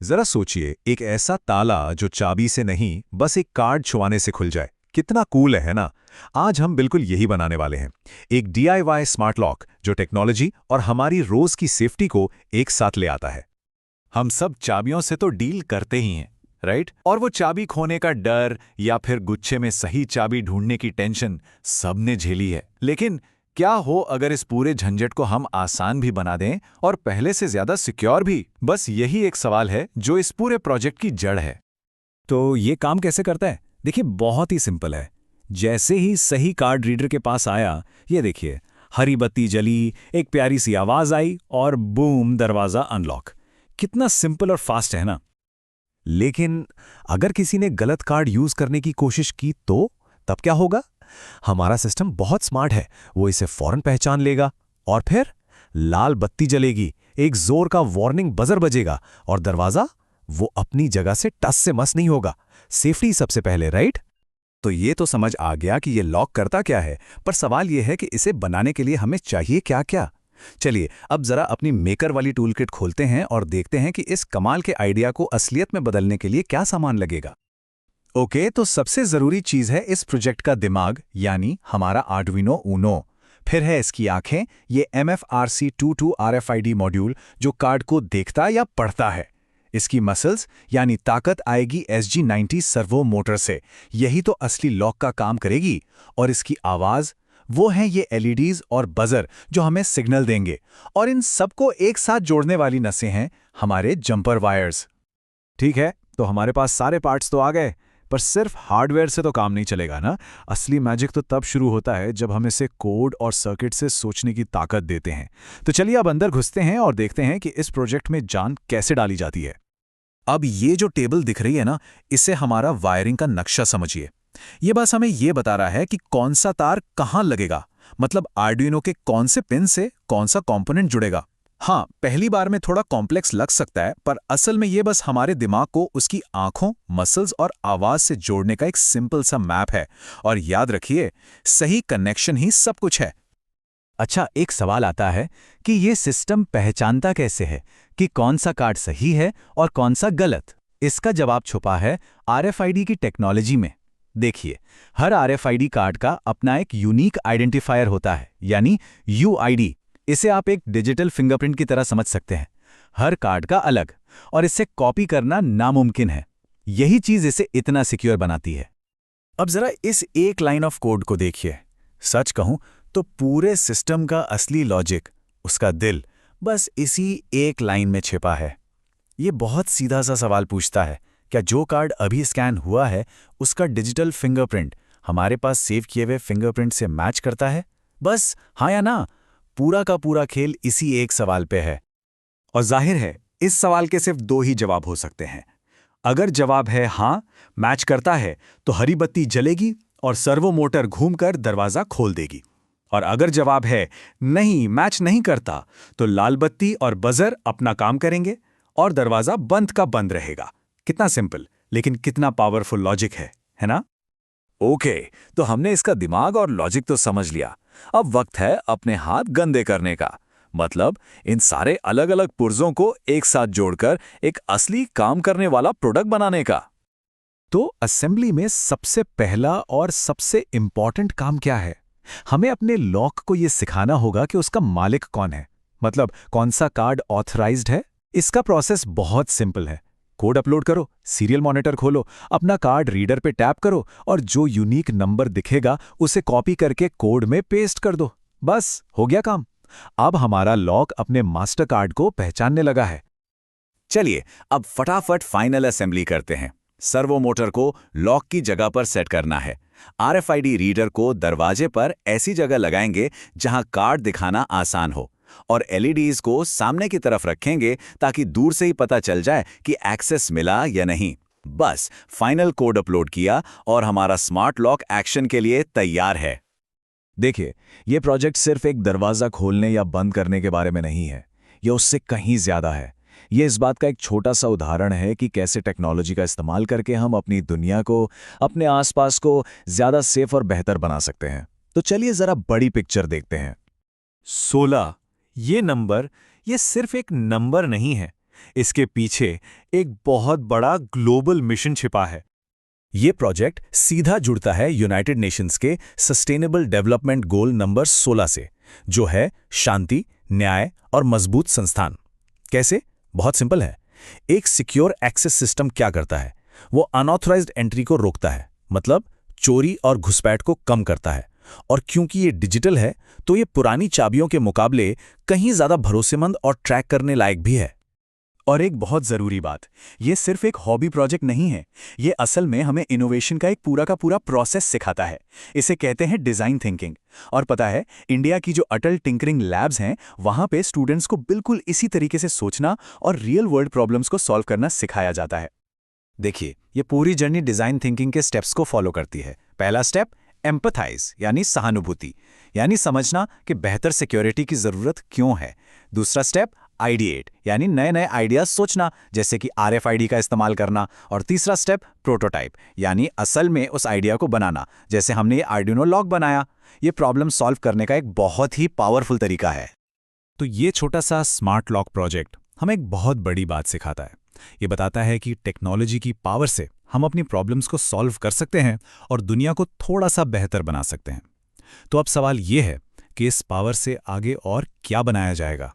जरा सोचिए, एक ऐसा ताला जो चाबी से नहीं बस एक कार्ड छुआने से खुल जाए। कितना कूल है ना। आज हम बिल्कुल यही बनाने वाले हैं। एक DIY स्मार्ट लॉक जो टेक्नोलॉजी और हमारी रोज की सेफ्टी को एक साथ ले आता है। हम सब चाबियों से तो डील करते ही हैं, राइट? और वो चाबी खोने का डर या फिर गुच्छे में सही चाबी ढूंढने की टेंशन सबने झेली है। लेकिन क्या हो अगर इस पूरे झंझट को हम आसान भी बना दें और पहले से ज्यादा सिक्योर भी? बस यही एक सवाल है जो इस पूरे प्रोजेक्ट की जड़ है। तो ये काम कैसे करता है? देखिए, बहुत ही सिंपल है। जैसे ही सही कार्ड रीडर के पास आया, ये देखिए, हरी बत्ती जली, एक प्यारी सी आवाज आई और बूम, दरवाजा अनलॉक। कितना सिंपल और फास्ट है ना। लेकिन अगर किसी ने गलत कार्ड यूज करने की कोशिश की तो तब क्या होगा? हमारा सिस्टम बहुत स्मार्ट है, वो इसे फौरन पहचान लेगा और फिर लाल बत्ती जलेगी, एक जोर का वार्निंग बजर बजेगा और दरवाजा वो अपनी जगह से टस से मस नहीं होगा। सेफ्टी सबसे पहले, राइट? तो ये तो समझ आ गया कि ये लॉक करता क्या है, पर सवाल ये है कि इसे बनाने के लिए हमें चाहिए क्या क्या। चलिए अब जरा अपनी मेकर वाली टूल किट खोलते हैं और देखते हैं कि इस कमाल के आइडिया को असलियत में बदलने के लिए क्या सामान लगेगा। ओके, तो सबसे जरूरी चीज है इस प्रोजेक्ट का दिमाग, यानी हमारा आर्डुइनो ऊनो। फिर है इसकी आंखें, ये MFRC22 RFID मॉड्यूल जो कार्ड को देखता या पढ़ता है। इसकी मसल्स यानी ताकत आएगी SG90 सर्वो मोटर से, यही तो असली लॉक का काम करेगी। और इसकी आवाज, वो हैं ये LEDs और बजर जो हमें सिग्नल देंगे। और इन सबको एक साथ जोड़ने वाली नसें हैं हमारे जंपर वायर्स। ठीक है, तो हमारे पास सारे पार्ट्स तो आ गए, पर सिर्फ हार्डवेयर से तो काम नहीं चलेगा ना। असली मैजिक तो तब शुरू होता है जब हम इसे कोड और सर्किट से सोचने की ताकत देते हैं। तो चलिए अब अंदर घुसते हैं और देखते हैं कि इस प्रोजेक्ट में जान कैसे डाली जाती है। अब ये जो टेबल दिख रही है ना, इसे हमारा वायरिंग का नक्शा समझिए। ये बस हमें ये बता रहा है कि कौन सा तार कहाँ लगेगा, मतलब आर्डुइनो के कौन से पिन से कौन सा कंपोनेंट जुड़ेगा। हाँ, पहली बार में थोड़ा कॉम्प्लेक्स लग सकता है, पर असल में ये बस हमारे दिमाग को उसकी आंखों, मसल्स और आवाज से जोड़ने का एक सिंपल सा मैप है। और याद रखिए, सही कनेक्शन ही सब कुछ है। अच्छा, एक सवाल आता है कि ये सिस्टम पहचानता कैसे है कि कौन सा कार्ड सही है और कौन सा गलत? इसका जवाब छुपा है RFID की टेक्नोलॉजी में। देखिए, हर RFID कार्ड का अपना एक यूनिक आइडेंटिफायर होता है, यानी UID। इसे आप एक डिजिटल फिंगरप्रिंट की तरह समझ सकते हैं, हर कार्ड का अलग, और इसे कॉपी करना नामुमकिन है। यही चीज इसे इतना सिक्योर बनाती है। अब जरा इस एक लाइन ऑफ कोड को देखिए। सच कहूं तो पूरे सिस्टम का असली लॉजिक, उसका दिल, बस इसी एक लाइन में छिपा है। ये बहुत सीधा सा सवाल पूछता है, क्या जो कार्ड अभी स्कैन हुआ है उसका डिजिटल फिंगरप्रिंट हमारे पास सेव किए हुए फिंगरप्रिंट से मैच करता है? बस हाँ या ना। पूरा का पूरा खेल इसी एक सवाल पे है। और जाहिर है, इस सवाल के सिर्फ दो ही जवाब हो सकते हैं। अगर जवाब है हाँ, मैच करता है, तो हरी बत्ती जलेगी और सर्वो मोटर घूमकर दरवाजा खोल देगी। और अगर जवाब है नहीं, मैच नहीं करता, तो लाल बत्ती और बजर अपना काम करेंगे और दरवाजा बंद का बंद रहेगा। कितना सिंपल, लेकिन कितना पावरफुल लॉजिक है ना? ओके, तो हमने इसका दिमाग और लॉजिक तो समझ लिया। अब वक्त है अपने हाथ गंदे करने का, मतलब इन सारे अलग अलग पुर्जों को एक साथ जोड़कर एक असली काम करने वाला प्रोडक्ट बनाने का। तो असेंबली में सबसे पहला और सबसे इंपॉर्टेंट काम क्या है? हमें अपने लॉक को यह सिखाना होगा कि उसका मालिक कौन है, मतलब कौन सा कार्ड ऑथराइज्ड है। इसका प्रोसेस बहुत सिंपल है। कोड अपलोड करो, सीरियल मॉनिटर खोलो, अपना कार्ड रीडर पे टैप करो और जो यूनिक नंबर दिखेगा उसे कॉपी करके कोड में पेस्ट कर दो। बस हो गया काम। अब हमारा लॉक अपने मास्टर कार्ड को पहचानने लगा है। चलिए अब फटाफट फाइनल असेंबली करते हैं। सर्वो मोटर को लॉक की जगह पर सेट करना है। RFID रीडर को दरवाजे पर ऐसी जगह लगाएंगे जहां कार्ड दिखाना आसान हो, और LEDs को सामने की तरफ रखेंगे ताकि दूर से ही पता चल जाए कि एक्सेस मिला या नहीं। बस फाइनल कोड अपलोड किया और हमारा स्मार्ट लॉक एक्शन के लिए तैयार है। देखिए, यह प्रोजेक्ट सिर्फ एक दरवाजा खोलने या बंद करने के बारे में नहीं है, यह उससे कहीं ज्यादा है। यह इस बात का एक छोटा सा उदाहरण है कि कैसे टेक्नोलॉजी का इस्तेमाल करके हम अपनी दुनिया को, अपने आसपास को ज्यादा सेफ और बेहतर बना सकते हैं। तो चलिए जरा बड़ी पिक्चर देखते हैं। 16, ये नंबर, ये सिर्फ एक नंबर नहीं है, इसके पीछे एक बहुत बड़ा ग्लोबल मिशन छिपा है। ये प्रोजेक्ट सीधा जुड़ता है यूनाइटेड नेशंस के सस्टेनेबल डेवलपमेंट गोल नंबर 16 से, जो है शांति, न्याय और मजबूत संस्थान। कैसे? बहुत सिंपल है। एक सिक्योर एक्सेस सिस्टम क्या करता है? वो अनऑथराइज्ड एंट्री को रोकता है, मतलब चोरी और घुसपैठ को कम करता है। और क्योंकि ये डिजिटल है, तो ये पुरानी चाबियों के मुकाबले कहीं ज्यादा भरोसेमंद और ट्रैक करने लायक भी है। और एक बहुत ज़रूरी बात, ये सिर्फ एक हॉबी प्रोजेक्ट नहीं है, ये असल में हमें इनोवेशन का एक पूरा का पूरा प्रोसेस सिखाता है। इसे कहते हैं डिज़ाइन थिंकिंग। और पता है, इंडिया की जो अटल टिंकरिंग लैब्स हैं, वहाँ पे स्टूडेंट्स को बिल्कुल इसी तरीके से सोचना और रियल वर्ल्ड प्रॉब्लम्स को सॉल्व करना सिखाया जाता है। देखिए, ये पूरी जर्नी डिज़ाइन थिंकिंग के स्टेप्स को फॉलो करती है। पहला स्टेप, एम्पथाइज यानी सहानुभूति, यानी समझना कि बेहतर सिक्योरिटी की ज़रूरत क्यों है। दूसरा स्टेप, आइडिएट यानी नए नए आइडियाज सोचना, जैसे कि RFID का इस्तेमाल करना। और तीसरा स्टेप, प्रोटोटाइप यानी असल में उस आइडिया को बनाना, जैसे हमने ये आर्डिनो लॉक बनाया। ये प्रॉब्लम सॉल्व करने का एक बहुत ही पावरफुल तरीका है। तो ये छोटा सा स्मार्ट लॉक प्रोजेक्ट हमें एक बहुत बड़ी बात सिखाता है। ये बताता है कि टेक्नोलॉजी की पावर से हम अपनी प्रॉब्लम्स को सॉल्व कर सकते हैं और दुनिया को थोड़ा सा बेहतर बना सकते हैं। तो अब सवाल ये है कि इस पावर से आगे और क्या बनाया जाएगा।